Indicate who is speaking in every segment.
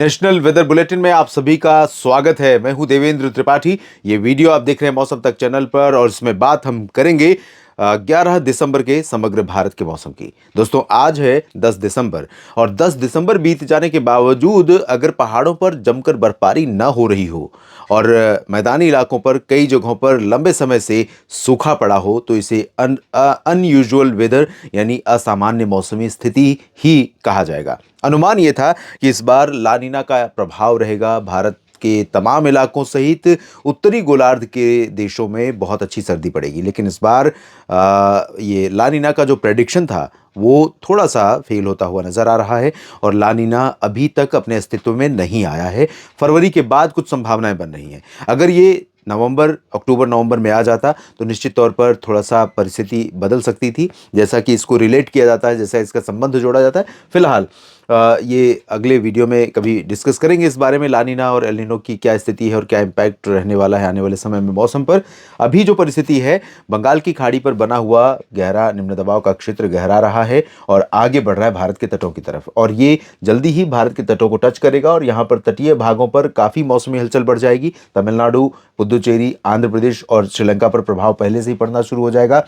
Speaker 1: National weather bulletin में आप सभी का स्वागत है। मैं हूं देवेंद्र त्रिपाठी। ये वीडियो आप देख रहे हैं मौसम तक चैनल पर और इसमें बात हम करेंगे 11 दिसंबर के समग्र भारत के मौसम की। दोस्तों, आज है 10 दिसंबर और 10 दिसंबर बीत जाने के बावजूद अगर पहाड़ों पर जमकर बर्फबारी न हो रही हो और मैदानी इलाकों पर कई जगहों पर लंबे समय से सूखा पड़ा हो तो इसे अनयूजुअल वेदर यानी असामान्य मौसमी स्थिति ही कहा जाएगा। अनुमान ये था कि इस बार लानीना का प्रभाव रहेगा। भारत के तमाम इलाकों सहित उत्तरी गोलार्ध के देशों में बहुत अच्छी सर्दी पड़ेगी, लेकिन इस बार ये लानीना का जो प्रेडिक्शन था वो थोड़ा सा फेल होता हुआ नजर आ रहा है और लानीना अभी तक अपने अस्तित्व में नहीं आया है। फरवरी के बाद कुछ संभावनाएं बन रही हैं। अगर ये अक्टूबर नवंबर में आ जाता तो निश्चित तौर पर थोड़ा सा परिस्थिति बदल सकती थी, जैसा कि इसको रिलेट किया जाता है, जैसा इसका संबंध जोड़ा जाता है। फिलहाल ये अगले वीडियो में कभी डिस्कस करेंगे इस बारे में, लानीना और एल नीनो की क्या स्थिति है और क्या इम्पैक्ट रहने वाला है आने वाले समय में मौसम पर। अभी जो परिस्थिति है, बंगाल की खाड़ी पर बना हुआ गहरा निम्न दबाव का क्षेत्र गहरा रहा है और आगे बढ़ रहा है भारत के तटों की तरफ, और ये जल्दी ही भारत के तटों को टच करेगा और यहाँ पर तटीय भागों पर काफ़ी मौसमी हलचल बढ़ जाएगी। तमिलनाडु, पुदुचेरी, आंध्र प्रदेश और श्रीलंका पर प्रभाव पहले से ही पड़ना शुरू हो जाएगा।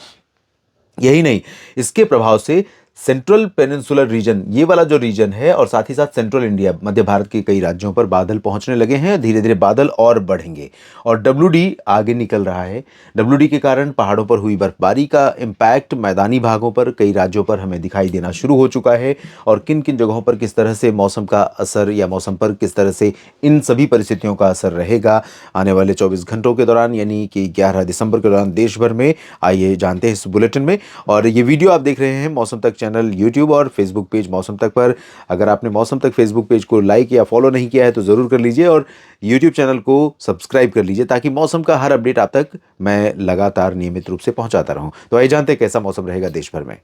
Speaker 1: यही नहीं, इसके प्रभाव से सेंट्रल पेनिनसुलर रीजन, ये वाला जो रीजन है, और साथ ही साथ सेंट्रल इंडिया, मध्य भारत के कई राज्यों पर बादल पहुंचने लगे हैं। धीरे धीरे बादल और बढ़ेंगे और डब्ल्यूडी आगे निकल रहा है। डब्ल्यूडी के कारण पहाड़ों पर हुई बर्फबारी का इम्पैक्ट मैदानी भागों पर कई राज्यों पर हमें दिखाई देना शुरू हो चुका है और किन किन जगहों पर किस तरह से मौसम का असर या मौसम पर किस तरह से इन सभी परिस्थितियों का असर रहेगा आने वाले 24 घंटों के दौरान, यानी कि 11 दिसंबर के दौरान देश भर में, आइए जानते हैं इस बुलेटिन में। और ये वीडियो आप देख रहे हैं मौसम तक चैनल यूट्यूब और फेसबुक पेज मौसम तक पर। अगर आपने मौसम तक फेसबुक पेज को लाइक या फॉलो नहीं किया है तो ज़रूर कर लीजिए और यूट्यूब चैनल को सब्सक्राइब कर लीजिए ताकि मौसम का हर अपडेट आप तक मैं लगातार नियमित रूप से पहुंचाता रहूं। तो आइए जानते हैं कैसा मौसम रहेगा देश भर में।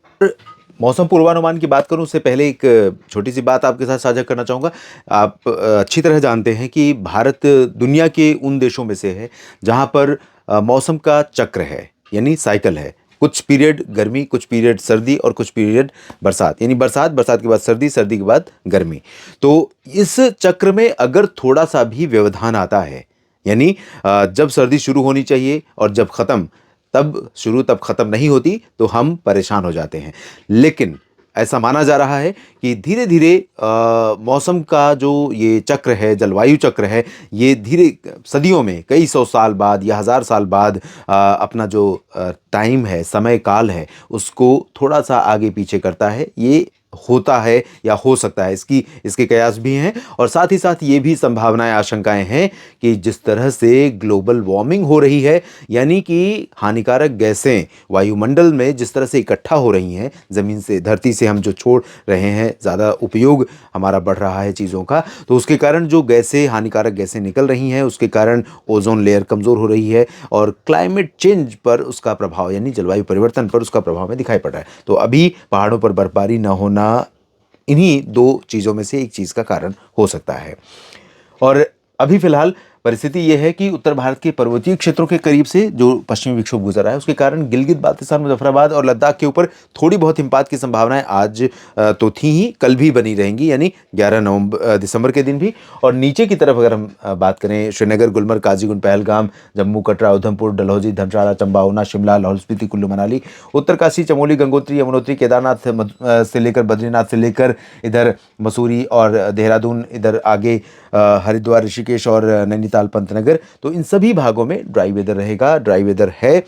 Speaker 1: मौसम पूर्वानुमान की बात करूं उससे पहले एक छोटी सी बात आपके साथ साझा करना चाहूँगा। आप अच्छी तरह जानते हैं कि भारत दुनिया के उन देशों में से है जहां पर मौसम का चक्र है, यानी साइकिल है। कुछ पीरियड गर्मी, कुछ पीरियड सर्दी और कुछ पीरियड बरसात, यानी बरसात, बरसात के बाद सर्दी, सर्दी के बाद गर्मी। तो इस चक्र में अगर थोड़ा सा भी व्यवधान आता है, यानी जब सर्दी शुरू होनी चाहिए और जब ख़त्म तब शुरू तब ख़त्म नहीं होती, तो हम परेशान हो जाते हैं। लेकिन ऐसा माना जा रहा है कि धीरे धीरे मौसम का जो ये चक्र है, जलवायु चक्र है, ये धीरे सदियों में, कई सौ साल बाद या हज़ार साल बाद अपना जो टाइम है, समय काल है, उसको थोड़ा सा आगे पीछे करता है। ये होता है या हो सकता है, इसके कयास भी हैं और साथ ही साथ ये भी संभावनाएं, आशंकाएं हैं कि जिस तरह से ग्लोबल वार्मिंग हो रही है, यानी कि हानिकारक गैसें वायुमंडल में जिस तरह से इकट्ठा हो रही हैं, ज़मीन से, धरती से हम जो छोड़ रहे हैं, ज़्यादा उपयोग हमारा बढ़ रहा है चीज़ों का, तो उसके कारण जो गैसें, हानिकारक गैसें निकल रही हैं, उसके कारण ओजोन लेयर कमज़ोर हो रही है और क्लाइमेट चेंज पर उसका प्रभाव, यानी जलवायु परिवर्तन पर उसका प्रभाव में दिखाई पड़ रहा है। तो अभी पहाड़ों पर बर्फबारी न होना इन्हीं दो चीज़ों में से एक चीज़ का कारण हो सकता है। और अभी फिलहाल परिस्थिति यह है कि उत्तर भारत के पर्वतीय क्षेत्रों के करीब से जो पश्चिमी विक्षोभ गुजर रहा है, उसके कारण गिलगित बाल्टिस्तान, मुजफ्फराबाद और लद्दाख के ऊपर थोड़ी बहुत हिमपात की संभावनाएं आज तो थी ही, कल भी बनी रहेंगी, यानी 11 दिसंबर के दिन भी। और नीचे की तरफ अगर हम बात करें, श्रीनगर, गुलमर्ग, काजीगुंड, पहलगाम, जम्मू, कटरा, उधमपुर, डलहौजी, धर्मशाला, चंबा, ऊना, शिमला, लाहौल स्पीति, कुल्लू मनाली, उत्तरकाशी, चमोली, गंगोत्री, यमुनोत्री, केदारनाथ से लेकर बद्रीनाथ से लेकर इधर मसूरी और देहरादून, इधर आगे हरिद्वार, ऋषिकेश और नैनीताल, पंतनगर, तो इन सभी भागों में ड्राई वेदर रहेगा, ड्राई वेदर है।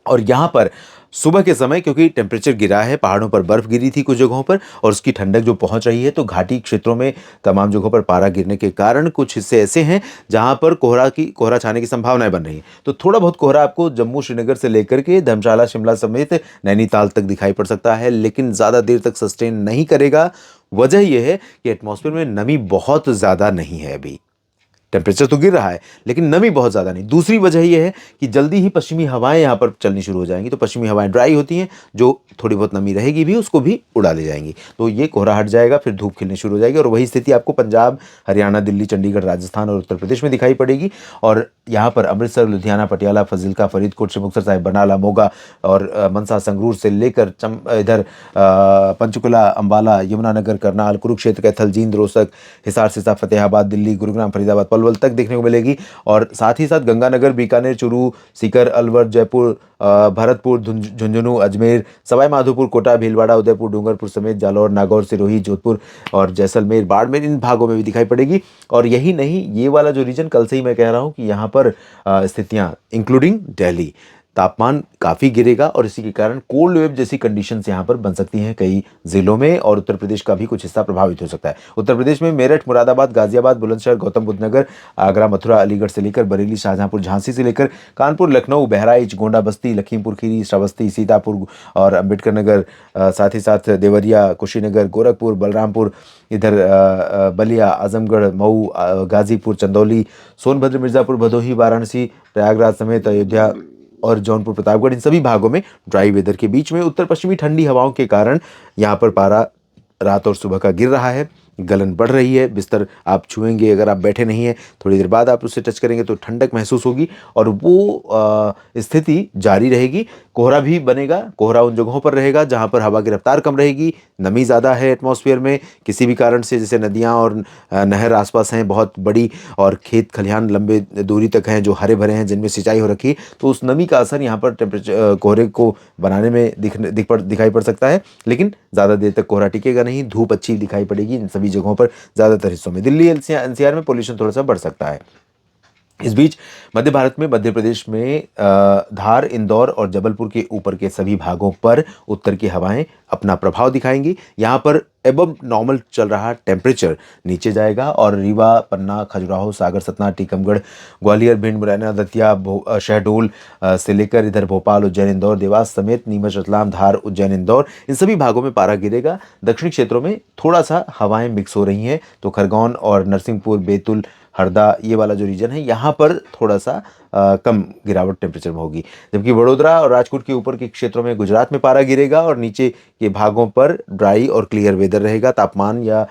Speaker 1: और यहाँ पर सुबह के समय, क्योंकि टेम्परेचर गिरा है, पहाड़ों पर बर्फ गिरी थी कुछ जगहों पर और उसकी ठंडक जो पहुंच रही है, तो घाटी क्षेत्रों में तमाम जगहों पर पारा गिरने के कारण कुछ हिस्से ऐसे हैं जहां पर कोहरा छाने की संभावनाएं बन रही हैं। तो थोड़ा बहुत कोहरा आपको जम्मू, श्रीनगर से लेकर के धर्मशाला, शिमला समेत नैनीताल तक दिखाई पड़ सकता है, लेकिन ज़्यादा देर तक सस्टेन नहीं करेगा। वजह यह है कि एटमॉस्फेयर में नमी बहुत ज़्यादा नहीं है अभी। टेम्परेचर तो गिर रहा है लेकिन नमी बहुत ज़्यादा नहीं। दूसरी वजह यह है कि जल्दी ही पश्चिमी हवाएं यहाँ पर चलनी शुरू हो जाएंगी, तो पश्चिमी हवाएं ड्राई होती हैं, जो थोड़ी बहुत नमी रहेगी भी उसको भी उड़ा ले जाएंगी। तो ये कोहरा हट जाएगा, फिर धूप खिलनी शुरू हो जाएगी और वही स्थिति आपको पंजाब, हरियाणा, दिल्ली, चंडीगढ़, राजस्थान और उत्तर प्रदेश में दिखाई पड़ेगी। और यहाँ पर अमृतसर, लुधियाना, पटियाला, फजिल्का, फरीदकोट, मुक्तसर साहिब, बरनाला, मोगा और मनसा, संगरूर से लेकर इधर पंचकुला, अंबाला, यमुनानगर, करनाल, कुरुक्षेत्र, कैथल, जींद, रोहतक, हिसार, सिरसा, फतेहाबाद, दिल्ली, गुरुग्राम, फरीदाबाद, पलवल तक देखने को मिलेगी। और साथ ही साथ गंगानगर, बीकानेर, चूरू, सीकर, अलवर, जयपुर, भरतपुर, झुंझुनू, अजमेर, सवाई माधोपुर, कोटा, भीलवाड़ा, उदयपुर, डूंगरपुर समेत जालौर, नागौर, सिरोही, जोधपुर और जैसलमेर, बाड़मेर, इन भागों में भी दिखाई पड़ेगी। और यही नहीं, ये वाला जो रीजन कल से ही मैं कह रहा हूँ कि यहाँ पर स्थितियाँ इंक्लूडिंग दिल्ली, तापमान काफ़ी गिरेगा और इसी के कारण कोल्ड वेव जैसी कंडीशंस यहाँ पर बन सकती हैं कई जिलों में और उत्तर प्रदेश का भी कुछ हिस्सा प्रभावित हो सकता है। उत्तर प्रदेश में मेरठ, मुरादाबाद, गाजियाबाद, बुलंदशहर, गौतम बुद्ध नगर, आगरा, मथुरा, अलीगढ़ से लेकर बरेली, शाहजहांपुर, झांसी से लेकर कानपुर, लखनऊ, बहराइच, गोंडा, बस्ती, लखीमपुर खीरी, श्रावस्ती, सीतापुर और अम्बेडकर नगर, साथ ही साथ देवरिया, कुशीनगर, गोरखपुर, बलरामपुर, इधर बलिया, आजमगढ़, मऊ, गाजीपुर, चंदौली, सोनभद्र, मिर्जापुर, भदोही, वाराणसी, प्रयागराज समेत अयोध्या और जौनपुर, प्रतापगढ़, इन सभी भागों में ड्राई वेदर के बीच में उत्तर पश्चिमी ठंडी हवाओं के कारण यहाँ पर पारा रात और सुबह का गिर रहा है, गलन बढ़ रही है। बिस्तर आप छुएंगे, अगर आप बैठे नहीं हैं थोड़ी देर बाद आप उससे टच करेंगे तो ठंडक महसूस होगी और वो स्थिति जारी रहेगी। कोहरा भी बनेगा, कोहरा उन जगहों पर रहेगा जहां पर हवा की रफ्तार कम रहेगी, नमी ज़्यादा है एटमॉस्फेयर में किसी भी कारण से, जैसे नदियां और नहर आसपास हैं बहुत बड़ी और खेत खलिहान लंबे दूरी तक हैं जो हरे भरे हैं जिनमें सिंचाई हो रखी है, तो उस नमी का असर यहाँ पर टेम्परेचर कोहरे को बनाने में दिखाई पड़ सकता है। लेकिन ज़्यादा देर तक कोहरा टिकेगा नहीं, धूप अच्छी दिखाई पड़ेगी इन सभी जगहों पर, ज़्यादातर हिस्सों में। दिल्ली एनसीआर में पोल्यूशन थोड़ा सा बढ़ सकता है। इस बीच मध्य भारत में मध्य प्रदेश में धार, इंदौर और जबलपुर के ऊपर के सभी भागों पर उत्तर की हवाएं अपना प्रभाव दिखाएंगी। यहाँ पर एबव नॉर्मल चल रहा टेम्परेचर नीचे जाएगा और रीवा, पन्ना, खजुराहो, सागर, सतना, टीकमगढ़, ग्वालियर, भिंड, मुरैना, दतिया, शहडोल से लेकर इधर भोपाल, उज्जैन, इंदौर, देवास समेत नीमच, रतलाम, धार, उज्जैन, इंदौर, इन सभी भागों में पारा गिरेगा। दक्षिणी क्षेत्रों में थोड़ा सा हवाएं मिक्स हो रही हैं, तो खरगोन और नरसिंहपुर, बैतूल, हरदा, ये वाला जो रीजन है यहाँ पर थोड़ा सा कम गिरावट टेम्परेचर में होगी। जबकि वडोदरा और राजकोट के ऊपर के क्षेत्रों में, गुजरात में पारा गिरेगा और नीचे के भागों पर ड्राई और क्लियर वेदर रहेगा। तापमान या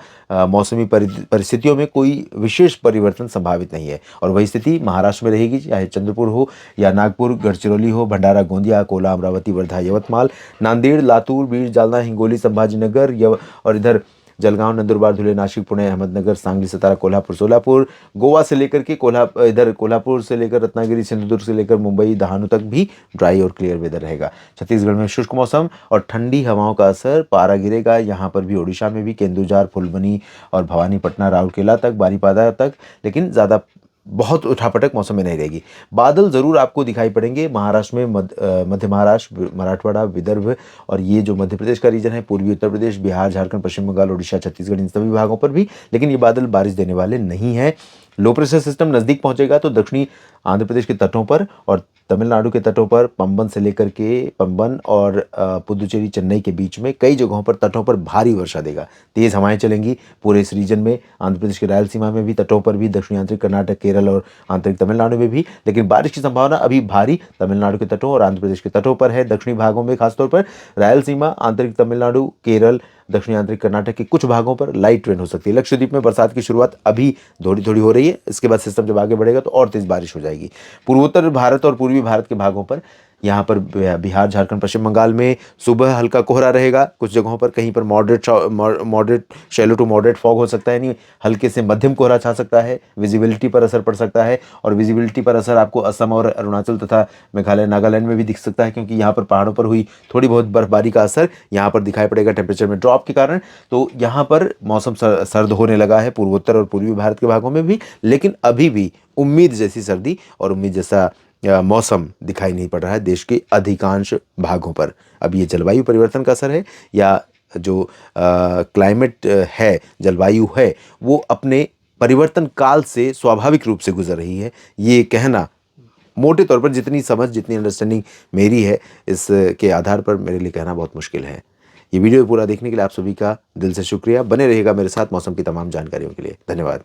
Speaker 1: मौसमी परिस्थितियों में कोई विशेष परिवर्तन संभावित नहीं है। और वही स्थिति महाराष्ट्र में रहेगी, चाहे चंद्रपुर हो या नागपुर, गढ़चिरौली हो, भंडारा, गोंदिया, कोला, अमरावती, वर्धा, यवतमाल, नांदेड़, लातूर, बीड, जालना, हिंगोली, संभाजीनगर और इधर जलगांव, नंदुरबार, धुले, नासिक, पुणे, अहमदनगर, सांगली, सतारा, कोल्हापुर, सोलापुर, गोवा से लेकर के कोल्हापुर से लेकर रत्नागिरी, सिंधुदुर्ग से लेकर मुंबई, दहानू तक भी ड्राई और क्लियर वेदर रहेगा। छत्तीसगढ़ में शुष्क मौसम और ठंडी हवाओं का असर, पारा गिरेगा यहाँ पर भी, ओडिशा में भी, केंदुझार, फुलबनी और भवानीपटना, राउरकेला तक, बारीपादा तक, लेकिन ज़्यादा बहुत उठापटक मौसम में नहीं रहेगी। बादल जरूर आपको दिखाई पड़ेंगे महाराष्ट्र में, मध्य महाराष्ट्र, मराठवाड़ा, विदर्भ और ये जो मध्य प्रदेश का रीजन है, पूर्वी उत्तर प्रदेश, बिहार, झारखंड, पश्चिम बंगाल, उड़ीसा, छत्तीसगढ़, इन सभी विभागों पर भी, लेकिन ये बादल बारिश देने वाले नहीं हैं। लो प्रेशर सिस्टम नज़दीक पहुंचेगा तो दक्षिणी आंध्र प्रदेश के तटों पर और तमिलनाडु के तटों पर, पंबन से लेकर के पंबन और पुदुचेरी, चेन्नई के बीच में कई जगहों पर तटों पर भारी वर्षा देगा। तेज़ हवाएं चलेंगी पूरे इस रीजन में, आंध्र प्रदेश के रायलसीमा में भी, तटों पर भी, दक्षिणी आंतरिक कर्नाटक, केरल और आंतरिक तमिलनाडु में भी। लेकिन बारिश की संभावना अभी भारी तमिलनाडु के तटों और आंध्र प्रदेश के तटों पर है। दक्षिणी भागों में खासतौर पर रायलसीमा, आंतरिक तमिलनाडु, केरल, दक्षिणी आंतरिक कर्नाटक के कुछ भागों पर लाइट रेन हो सकती है। लक्षद्वीप में बरसात की शुरुआत अभी थोड़ी थोड़ी हो रही है, इसके बाद सिस्टम जब आगे बढ़ेगा तो और तेज बारिश हो जाएगी। पूर्वोत्तर भारत और पूर्वी भारत के भागों पर, यहाँ पर बिहार, झारखंड, पश्चिम बंगाल में सुबह हल्का कोहरा रहेगा कुछ जगहों पर, कहीं पर moderate shallow to moderate fog हो सकता है, यानी हल्के से मध्यम कोहरा छा सकता है, विजिबिलिटी पर असर पड़ सकता है। और विजिबिलिटी पर असर आपको असम और अरुणाचल तथा मेघालय, नागालैंड में भी दिख सकता है, क्योंकि यहाँ पर पहाड़ों पर हुई थोड़ी बहुत बर्फबारी का असर यहाँ पर दिखाई पड़ेगा टेम्परेचर में ड्रॉप के कारण। तो यहाँ पर मौसम सर्द होने लगा है पूर्वोत्तर और पूर्वी भारत के भागों में भी, लेकिन अभी भी उम्मीद जैसी सर्दी और उम्मीद जैसा मौसम दिखाई नहीं पड़ रहा है देश के अधिकांश भागों पर। अब ये जलवायु परिवर्तन का असर है या जो क्लाइमेट है, जलवायु है, वो अपने परिवर्तन काल से स्वाभाविक रूप से गुजर रही है, ये कहना मोटे तौर पर, जितनी समझ, जितनी अंडरस्टैंडिंग मेरी है, इसके आधार पर मेरे लिए कहना बहुत मुश्किल है। ये वीडियो पूरा देखने के लिए आप सभी का दिल से शुक्रिया। बने रहिएगा मेरे साथ मौसम की तमाम जानकारियों के लिए। धन्यवाद।